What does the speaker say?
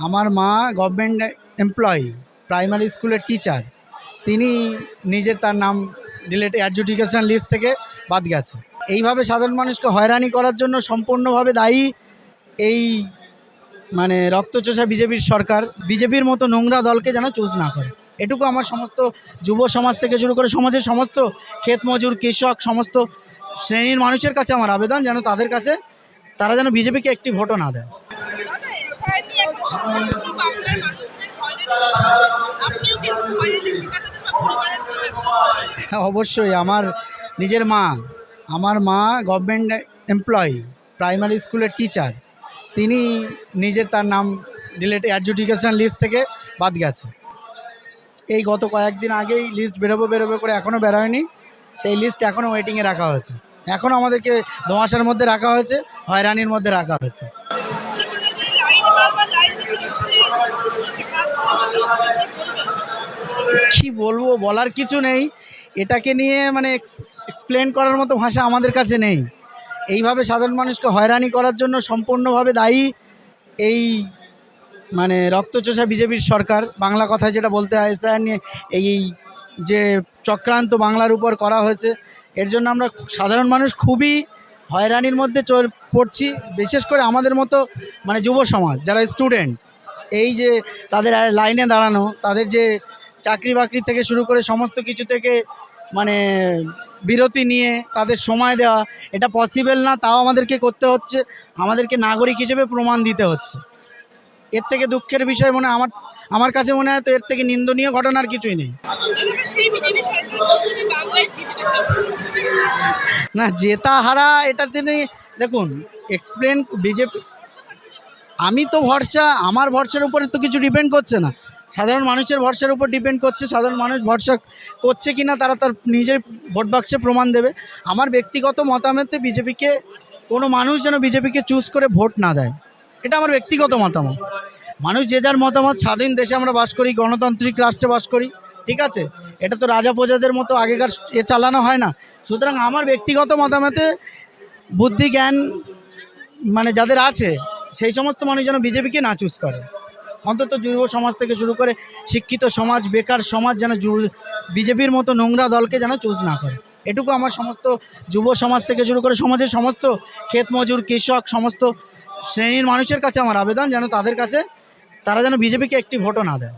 আমার মা government employee, primary স্কুলের টিচার। তিনি নিজের তার নাম ডিলেট অ্যাডজুডিকেশন লিস্ট থেকে বাদ গেছে। এইভাবে সাধারণ মানুষকে হয়রানি করার জন্য সম্পূর্ণভাবে দায়ী এই রক্তচোষা বিজেপির সরকার। বিজেপির মতো নোংরা দলকে যেন চুজ না করে, এটুকু আমার সমস্ত যুব সমাজ থেকে শুরু করে সমাজের সমস্ত ক্ষেত মজুর, কৃষক, সমস্ত শ্রেণীর মানুষের কাছে আমার আবেদন যেন তাদের কাছে তারা যেন বিজেপিকে একটি ভোটও না দেয়। অবশ্যই আমার নিজের মা, গভর্নমেন্ট এমপ্লয়ি, প্রাইমারি স্কুলের টিচার। তিনি নিজের তার নাম ডিলেট অ্যাডজুডিকেশন লিস্ট থেকে বাদ গেছে। এই গত কয়েকদিন আগেই লিস্ট বেরোবে করে এখনও বেরোয়নি। সেই লিস্ট এখনও ওয়েটিংয়ে রাখা হয়েছে। এখনও আমাদেরকে ধোঁয়াশার মধ্যে রাখা হয়েছে, হয়রানির মধ্যে রাখা হয়েছে। কি বলবো, বলার কিছু নেই। এটাকে নিয়ে এক্সপ্লেন করার মতো ভাষা আমাদের কাছে নেই। এইভাবে সাধারণ মানুষকে হয়রানি করার জন্য সম্পূর্ণভাবে দায়ী এই রক্তচোষা বিজেপির সরকার। বাংলা কথায় যেটা বলতে হয়, নিয়ে এই যে চক্রান্ত বাংলার উপর করা হয়েছে, এর জন্য আমরা সাধারণ মানুষ খুবই হয়রানির মধ্যে পড়ছি। বিশেষ করে আমাদের মতো যুব সমাজ যারা স্টুডেন্ট, এই যে তাদের লাইনে দাঁড়ানো, তাদের যে চাকরি বাকরি থেকে শুরু করে সমস্ত কিছু থেকে বিরতি নিয়ে তাদের সময় দেওয়া, এটা পসিবল না, তাও আমাদেরকে করতে হচ্ছে। আমাদেরকে নাগরিক হিসেবে প্রমাণ দিতে হচ্ছে। এর থেকে দুঃখের বিষয় আমার কাছে মনে হয় তো এর থেকে নিন্দনীয় ঘটনার কিছুই নেই। না, জেতা হারা এটা তিনি দেখুন, এক্সপ্লেন বিজেপি। আমি তো আমার ভরসার উপরে তো কিছু ডিপেন্ড করছে না, সাধারণ মানুষের ভরসার উপর ডিপেন্ড করছে। সাধারণ মানুষ ভরসা করছে কি না তারা তার নিজের ভোট বাক্সে প্রমাণ দেবে। আমার ব্যক্তিগত মতামতে বিজেপিকে কোনো মানুষ যেন বিজেপিকে চুজ করে ভোট না দেয়, এটা আমার ব্যক্তিগত মতামত। মানুষ যে যার মতামত, স্বাধীন দেশে আমরা বাস করি, গণতান্ত্রিক রাষ্ট্রে বাস করি, ঠিক আছে? এটা তো রাজা প্রজাদের মতো আগেকার চালানো হয় না। সুতরাং আমার ব্যক্তিগত মতামতে বুদ্ধি জ্ঞান যাদের আছে সেই সমস্ত মানুষ যেন বিজেপিকে না চুজ করে। অন্তত যুব সমাজ থেকে শুরু করে শিক্ষিত সমাজ, বেকার সমাজ যেন বিজেপির মতো নোংরা দলকে যেন চুজ না করে, এটুকু আমার সমস্ত যুব সমাজ থেকে শুরু করে সমাজের সমস্ত ক্ষেত মজুর, কৃষক, সমস্ত শ্রেণীর মানুষের কাছে আমার আবেদন যেন তাদের কাছে তারা যেন বিজেপিকে একটি ভোটও না দেয়।